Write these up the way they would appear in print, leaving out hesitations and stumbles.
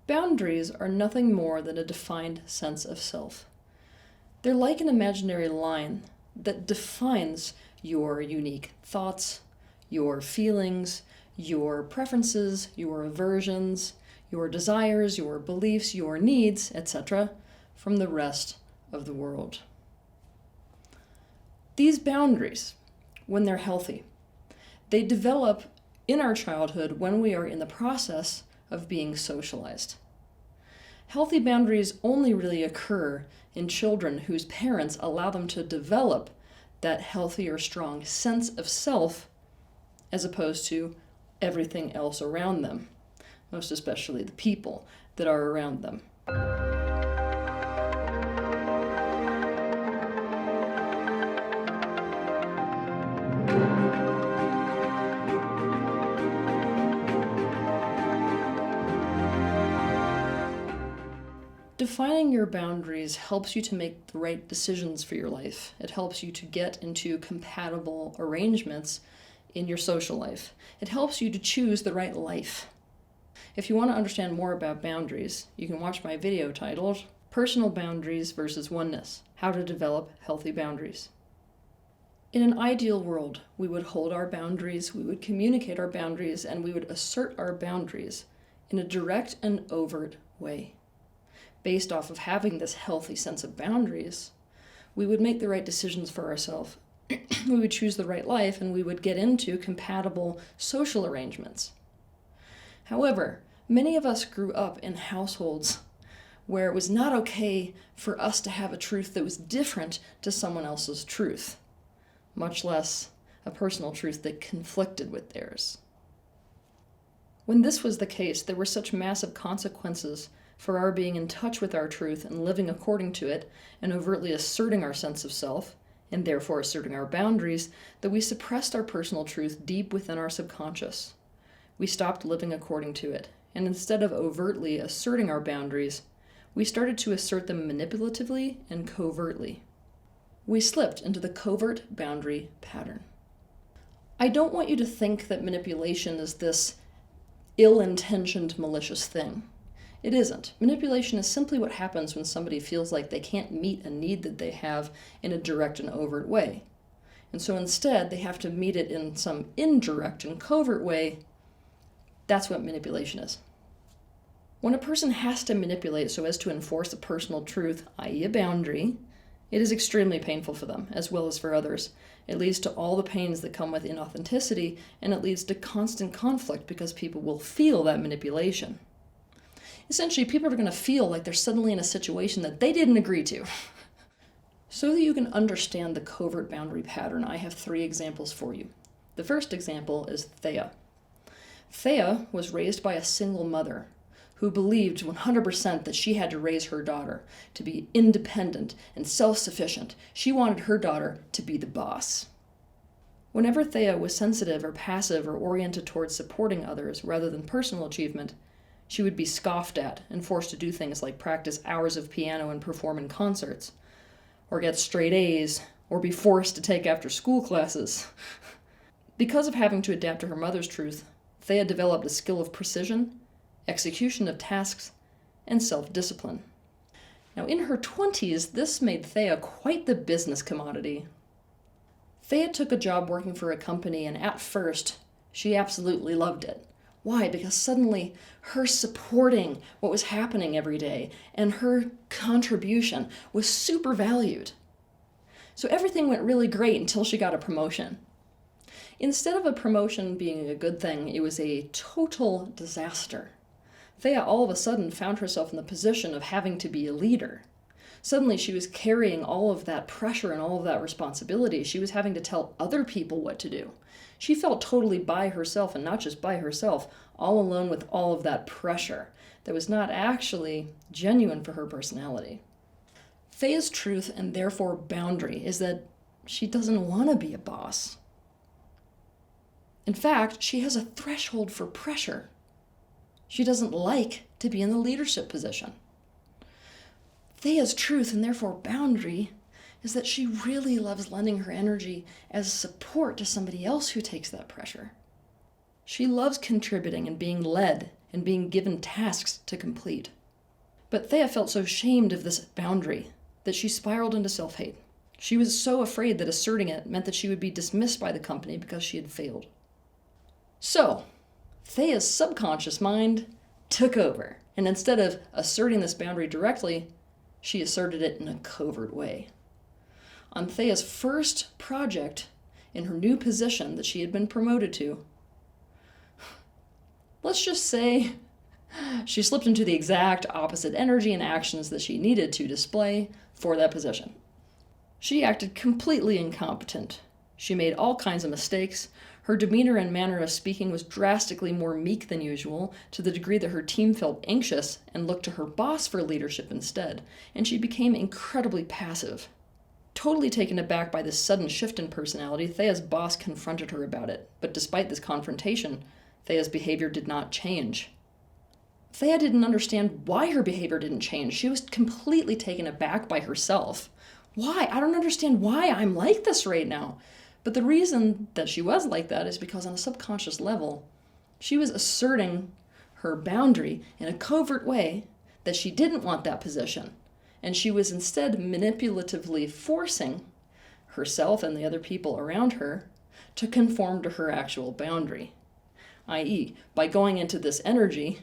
Boundaries are nothing more than a defined sense of self. They're like an imaginary line that defines your unique thoughts, your feelings, your preferences, your aversions, your desires, your beliefs, your needs, etc., from the rest of the world. These boundaries, when they're healthy, they develop in our childhood when we are in the process of being socialized. Healthy boundaries only really occur in children whose parents allow them to develop that healthy or strong sense of self as opposed to everything else around them, most especially the people that are around them. Defining your boundaries helps you to make the right decisions for your life. It helps you to get into compatible arrangements in your social life. It helps you to choose the right life. If you want to understand more about boundaries, you can watch my video titled Personal Boundaries versus Oneness: How to Develop Healthy Boundaries. In an ideal world, we would hold our boundaries, we would communicate our boundaries, and we would assert our boundaries in a direct and overt way. Based off of having this healthy sense of boundaries, we would make the right decisions for ourselves. We would choose the right life, and we would get into compatible social arrangements. However, many of us grew up in households where it was not okay for us to have a truth that was different to someone else's truth, much less a personal truth that conflicted with theirs. When this was the case, there were such massive consequences for our being in touch with our truth and living according to it and overtly asserting our sense of self, and therefore asserting our boundaries, that we suppressed our personal truth deep within our subconscious. We stopped living according to it, and instead of overtly asserting our boundaries, we started to assert them manipulatively and covertly. We slipped into the covert boundary pattern. I don't want you to think that manipulation is this ill-intentioned, malicious thing. It isn't. Manipulation is simply what happens when somebody feels like they can't meet a need that they have in a direct and overt way. And so instead, they have to meet it in some indirect and covert way. That's what manipulation is. When a person has to manipulate so as to enforce a personal truth, i.e. a boundary, it is extremely painful for them, as well as for others. It leads to all the pains that come with inauthenticity, and it leads to constant conflict because people will feel that manipulation. Essentially, people are going to feel like they're suddenly in a situation that they didn't agree to. So that you can understand the covert boundary pattern, I have 3 examples for you. The first example is Thea. Thea was raised by a single mother who believed 100% that she had to raise her daughter to be independent and self-sufficient. She wanted her daughter to be the boss. Whenever Thea was sensitive or passive or oriented towards supporting others rather than personal achievement, she would be scoffed at and forced to do things like practice hours of piano and perform in concerts, or get straight A's, or be forced to take after-school classes. Because of having to adapt to her mother's truth, Thea developed a skill of precision, execution of tasks, and self-discipline. Now, in her 20s, this made Thea quite the business commodity. Thea took a job working for a company, and at first, she absolutely loved it. Why? Because suddenly her supporting what was happening every day and her contribution was super valued. So everything went really great until she got a promotion. Instead of a promotion being a good thing, it was a total disaster. Thea all of a sudden found herself in the position of having to be a leader. Suddenly she was carrying all of that pressure and all of that responsibility. She was having to tell other people what to do. She felt totally by herself, and not just by herself, all alone with all of that pressure that was not actually genuine for her personality. Thea's truth, and therefore boundary, is that she doesn't want to be a boss. In fact, she has a threshold for pressure. She doesn't like to be in the leadership position. Thea's truth, and therefore boundary, is that she really loves lending her energy as support to somebody else who takes that pressure. She loves contributing and being led and being given tasks to complete. But Thea felt so ashamed of this boundary that she spiraled into self-hate. She was so afraid that asserting it meant that she would be dismissed by the company because she had failed. So, Thea's subconscious mind took over, and instead of asserting this boundary directly, she asserted it in a covert way. On Thea's first project in her new position that she had been promoted to, let's just say she slipped into the exact opposite energy and actions that she needed to display for that position. She acted completely incompetent. She made all kinds of mistakes. Her demeanor and manner of speaking was drastically more meek than usual, to the degree that her team felt anxious and looked to her boss for leadership instead, and she became incredibly passive. Totally taken aback by this sudden shift in personality, Thea's boss confronted her about it, but despite this confrontation, Thea's behavior did not change. Thea didn't understand why her behavior didn't change. She was completely taken aback by herself. Why? I don't understand why I'm like this right now. But the reason that she was like that is because on a subconscious level, she was asserting her boundary in a covert way that she didn't want that position. And she was instead manipulatively forcing herself and the other people around her to conform to her actual boundary. I.e., by going into this energy,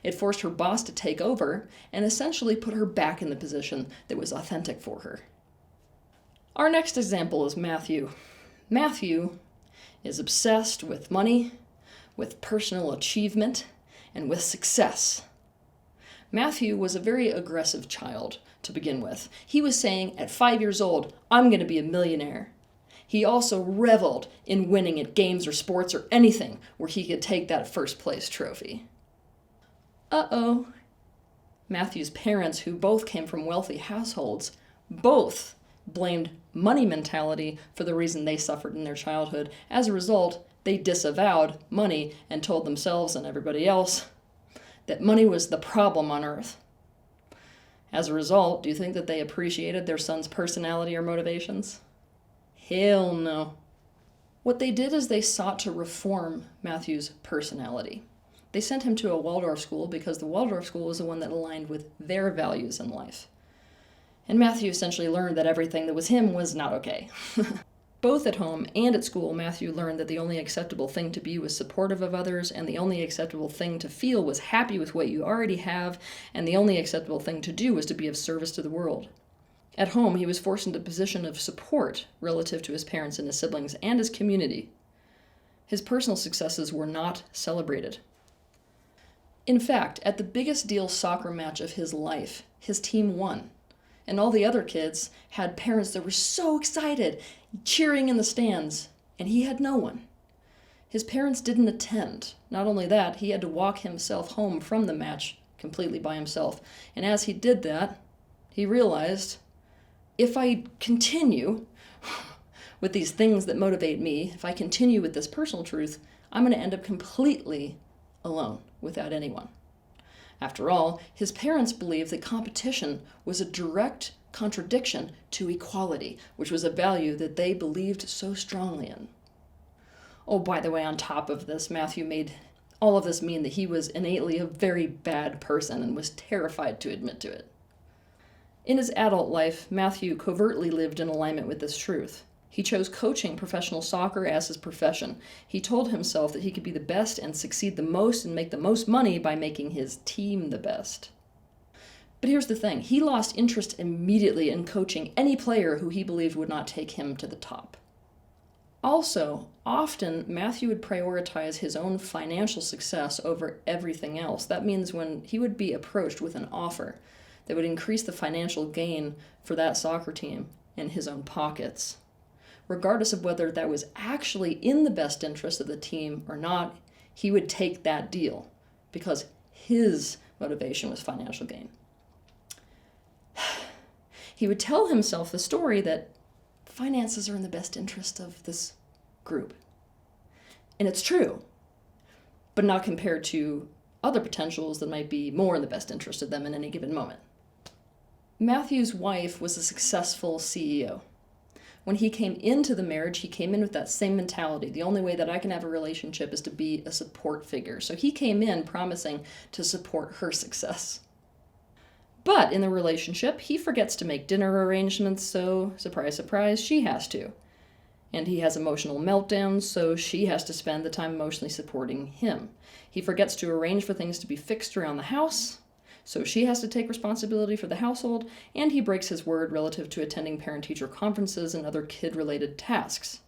it forced her boss to take over and essentially put her back in the position that was authentic for her. Our next example is Matthew. Matthew is obsessed with money, with personal achievement, and with success. Matthew was a very aggressive child to begin with. He was saying, at 5 years old, I'm going to be a millionaire. He also reveled in winning at games or sports or anything where he could take that first place trophy. Uh-oh. Matthew's parents, who both came from wealthy households, both blamed money mentality for the reason they suffered in their childhood. As a result, they disavowed money and told themselves and everybody else that money was the problem on earth. As a result, do you think that they appreciated their son's personality or motivations? Hell no. What they did is they sought to reform Matthew's personality. They sent him to a Waldorf school because the Waldorf school was the one that aligned with their values in life. And Matthew essentially learned that everything that was him was not okay. Both at home and at school, Matthew learned that the only acceptable thing to be was supportive of others, and the only acceptable thing to feel was happy with what you already have, and the only acceptable thing to do was to be of service to the world. At home, he was forced into a position of support relative to his parents and his siblings and his community. His personal successes were not celebrated. In fact, at the biggest deal soccer match of his life, his team won. And all the other kids had parents that were so excited, cheering in the stands, and he had no one. His parents didn't attend. Not only that, he had to walk himself home from the match completely by himself. And as he did that, he realized, if I continue with these things that motivate me, if I continue with this personal truth, I'm going to end up completely alone without anyone. After all, his parents believed that competition was a direct contradiction to equality, which was a value that they believed so strongly in. Oh, by the way, on top of this, Matthew made all of this mean that he was innately a very bad person and was terrified to admit to it. In his adult life, Matthew covertly lived in alignment with this truth. He chose coaching professional soccer as his profession. He told himself that he could be the best and succeed the most and make the most money by making his team the best. But here's the thing. He lost interest immediately in coaching any player who he believed would not take him to the top. Also, often Matthew would prioritize his own financial success over everything else. That means when he would be approached with an offer that would increase the financial gain for that soccer team in his own pockets, regardless of whether that was actually in the best interest of the team or not, he would take that deal because his motivation was financial gain. He would tell himself the story that finances are in the best interest of this group. And it's true, but not compared to other potentials that might be more in the best interest of them in any given moment. Matthew's wife was a successful CEO. When he came into the marriage, he came in with that same mentality. The only way that I can have a relationship is to be a support figure. So he came in promising to support her success. But in the relationship, he forgets to make dinner arrangements, so surprise, surprise, she has to. And he has emotional meltdowns, so she has to spend the time emotionally supporting him. He forgets to arrange for things to be fixed around the house, so she has to take responsibility for the household, and he breaks his word relative to attending parent-teacher conferences and other kid-related tasks.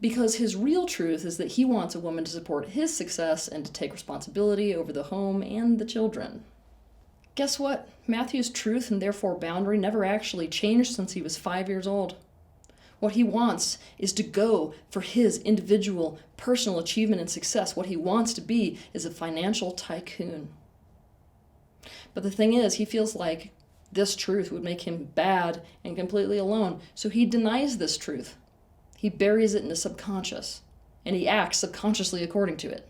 Because his real truth is that he wants a woman to support his success and to take responsibility over the home and the children. Guess what? Matthew's truth and therefore boundary never actually changed since he was 5 years old. What he wants is to go for his individual personal achievement and success. What he wants to be is a financial tycoon. But the thing is, he feels like this truth would make him bad and completely alone, so he denies this truth. He buries it in his subconscious, and he acts subconsciously according to it.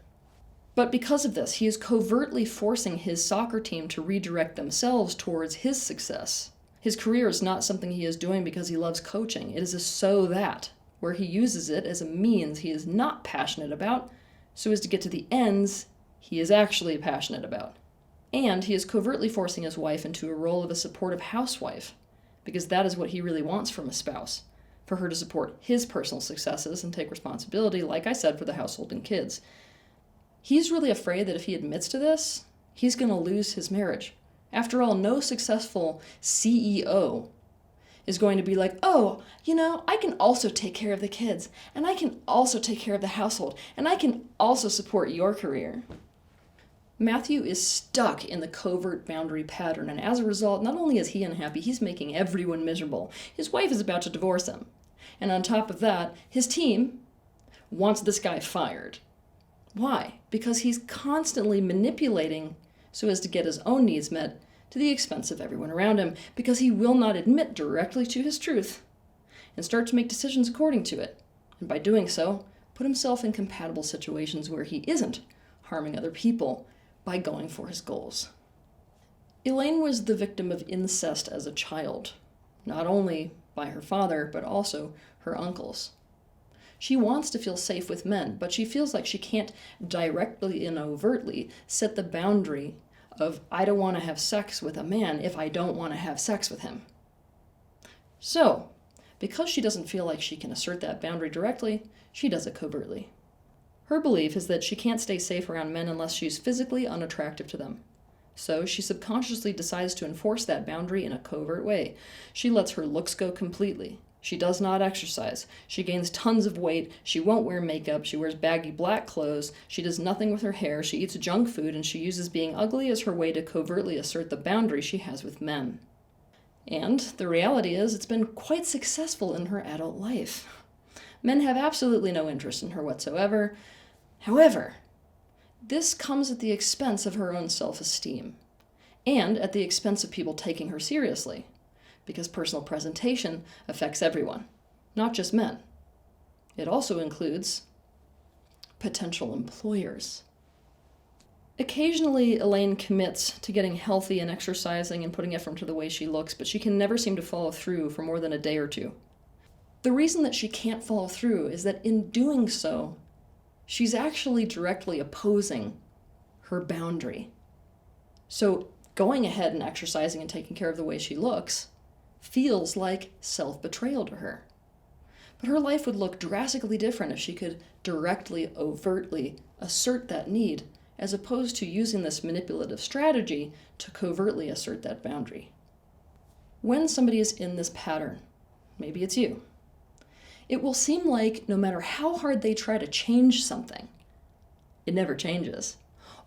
But because of this, he is covertly forcing his soccer team to redirect themselves towards his success. His career is not something he is doing because he loves coaching. It is a so that, where he uses it as a means he is not passionate about, so as to get to the ends he is actually passionate about. And he is covertly forcing his wife into a role of a supportive housewife, because that is what he really wants from a spouse, for her to support his personal successes and take responsibility, like I said, for the household and kids. He's really afraid that if he admits to this, he's going to lose his marriage. After all, no successful CEO is going to be like, oh, I can also take care of the kids, and I can also take care of the household, and I can also support your career. Matthew is stuck in the covert boundary pattern, and as a result, not only is he unhappy, he's making everyone miserable. His wife is about to divorce him. And on top of that, his team wants this guy fired. Why? Because he's constantly manipulating so as to get his own needs met to the expense of everyone around him, because he will not admit directly to his truth and start to make decisions according to it. And by doing so, put himself in compatible situations where he isn't harming other people by going for his goals. Elaine was the victim of incest as a child, not only by her father, but also her uncles. She wants to feel safe with men, but she feels like she can't directly and overtly set the boundary of, I don't want to have sex with a man if I don't want to have sex with him. So, because she doesn't feel like she can assert that boundary directly, she does it covertly. Her belief is that she can't stay safe around men unless she's physically unattractive to them. So she subconsciously decides to enforce that boundary in a covert way. She lets her looks go completely. She does not exercise. She gains tons of weight. She won't wear makeup. She wears baggy black clothes. She does nothing with her hair. She eats junk food, and she uses being ugly as her way to covertly assert the boundary she has with men. And the reality is, it's been quite successful in her adult life. Men have absolutely no interest in her whatsoever. However, this comes at the expense of her own self-esteem, and at the expense of people taking her seriously, because personal presentation affects everyone, not just men. It also includes potential employers. Occasionally, Elaine commits to getting healthy and exercising and putting effort into the way she looks, but she can never seem to follow through for more than a day or two. The reason that she can't follow through is that in doing so, she's actually directly opposing her boundary. So going ahead and exercising and taking care of the way she looks feels like self-betrayal to her. But her life would look drastically different if she could directly, overtly assert that need, as opposed to using this manipulative strategy to covertly assert that boundary. When somebody is in this pattern, maybe it's you, it will seem like no matter how hard they try to change something, it never changes.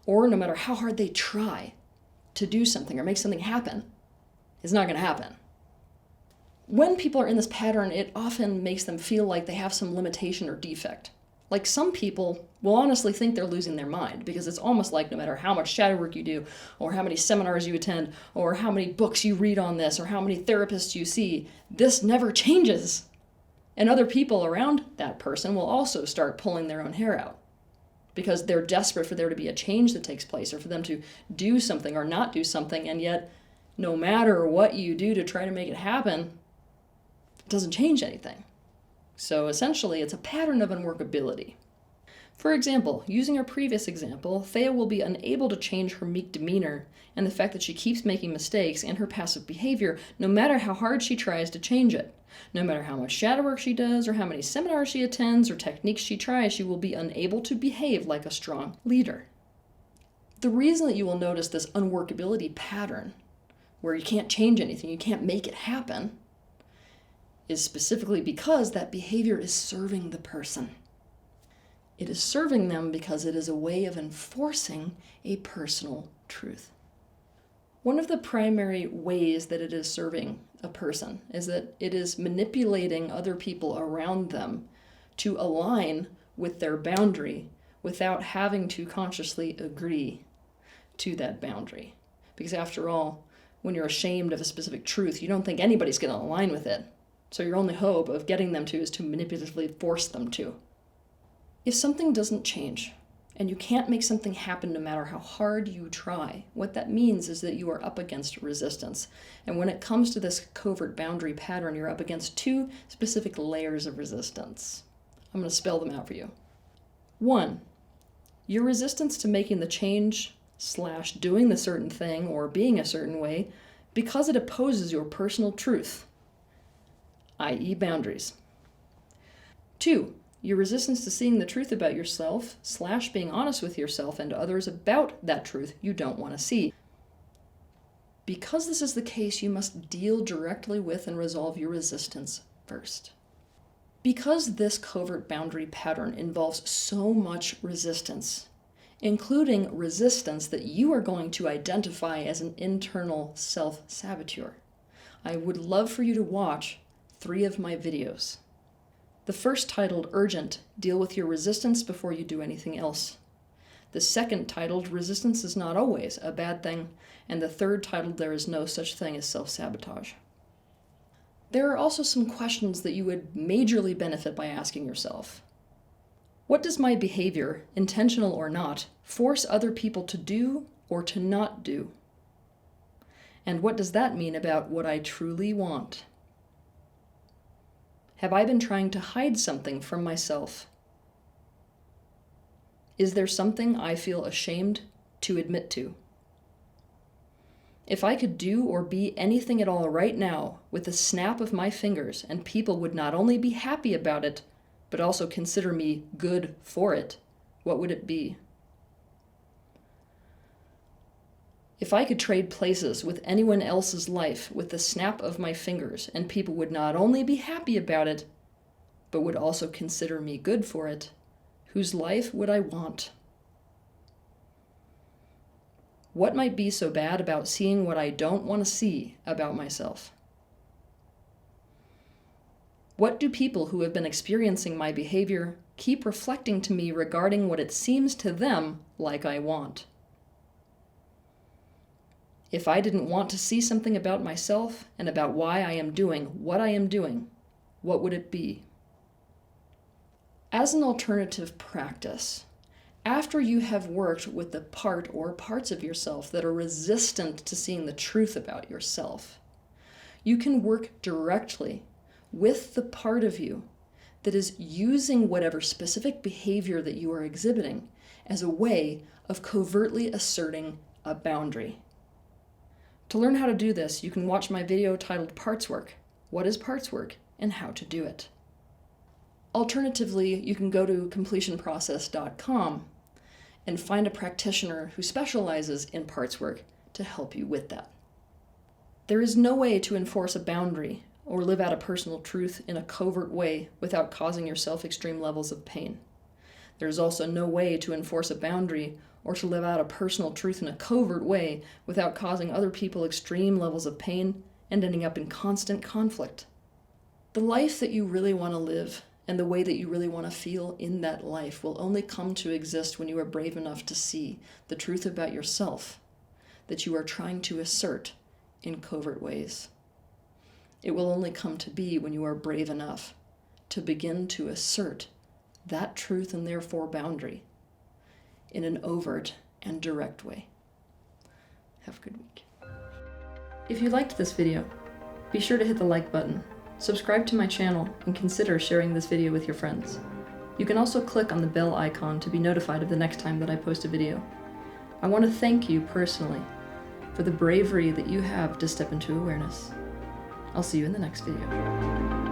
Or no matter how hard they try to do something or make something happen, it's not going to happen. When people are in this pattern, it often makes them feel like they have some limitation or defect. Like some people will honestly think they're losing their mind, because it's almost like no matter how much shadow work you do, or how many seminars you attend, or how many books you read on this, or how many therapists you see, this never changes. And other people around that person will also start pulling their own hair out, because they're desperate for there to be a change that takes place, or for them to do something or not do something, and yet no matter what you do to try to make it happen, It doesn't change anything. So essentially, it's a pattern of unworkability. For example, using our previous example, Thea will be unable to change her meek demeanor and the fact that she keeps making mistakes and her passive behavior no matter how hard she tries to change it. No matter how much shadow work she does or how many seminars she attends or techniques she tries, she will be unable to behave like a strong leader. The reason that you will notice this unworkability pattern, where you can't change anything, you can't make it happen, is specifically because that behavior is serving the person. It is serving them because it is a way of enforcing a personal truth. One of the primary ways that it is serving a person is that it is manipulating other people around them to align with their boundary without having to consciously agree to that boundary. Because after all, when you're ashamed of a specific truth, you don't think anybody's going to align with it. So your only hope of getting them to is to manipulatively force them to. If something doesn't change, and you can't make something happen no matter how hard you try, what that means is that you are up against resistance. And when it comes to this covert boundary pattern, you're up against two specific layers of resistance. I'm going to spell them out for you. 1, your resistance to making the change / doing the certain thing or being a certain way because it opposes your personal truth, i.e. boundaries. 2, your resistance to seeing the truth about yourself / being honest with yourself and others about that truth you don't want to see. Because this is the case, you must deal directly with and resolve your resistance first. Because this covert boundary pattern involves so much resistance, including resistance that you are going to identify as an internal self-saboteur, I would love for you to watch 3 of my videos. The first, titled Urgent, deal with your resistance before you do anything else. The second, titled Resistance is Not Always a Bad Thing, and the third, titled There is No Such Thing as Self-Sabotage. There are also some questions that you would majorly benefit by asking yourself. What does my behavior, intentional or not, force other people to do or to not do? And what does that mean about what I truly want? Have I been trying to hide something from myself? Is there something I feel ashamed to admit to? If I could do or be anything at all right now with the snap of my fingers and people would not only be happy about it, but also consider me good for it, what would it be? If I could trade places with anyone else's life with the snap of my fingers and people would not only be happy about it, but would also consider me good for it, whose life would I want? What might be so bad about seeing what I don't want to see about myself? What do people who have been experiencing my behavior keep reflecting to me regarding what it seems to them like I want? If I didn't want to see something about myself and about why I am doing what I am doing, what would it be? As an alternative practice, after you have worked with the part or parts of yourself that are resistant to seeing the truth about yourself, you can work directly with the part of you that is using whatever specific behavior that you are exhibiting as a way of covertly asserting a boundary. To learn how to do this, you can watch my video titled Parts Work, What is Parts Work, and How to Do It. Alternatively, you can go to completionprocess.com and find a practitioner who specializes in parts work to help you with that. There is no way to enforce a boundary or live out a personal truth in a covert way without causing yourself extreme levels of pain. There is also no way to enforce a boundary or to live out a personal truth in a covert way without causing other people extreme levels of pain and ending up in constant conflict. The life that you really want to live and the way that you really want to feel in that life will only come to exist when you are brave enough to see the truth about yourself that you are trying to assert in covert ways. It will only come to be when you are brave enough to begin to assert that truth and therefore boundary in an overt and direct way. Have a good week. If you liked this video, be sure to hit the like button Subscribe to my channel and consider sharing this video with your friends. You can also click on the bell icon to be notified of the next time that I post a video. I want to thank you personally for the bravery that you have to step into awareness. I'll see you in the next video.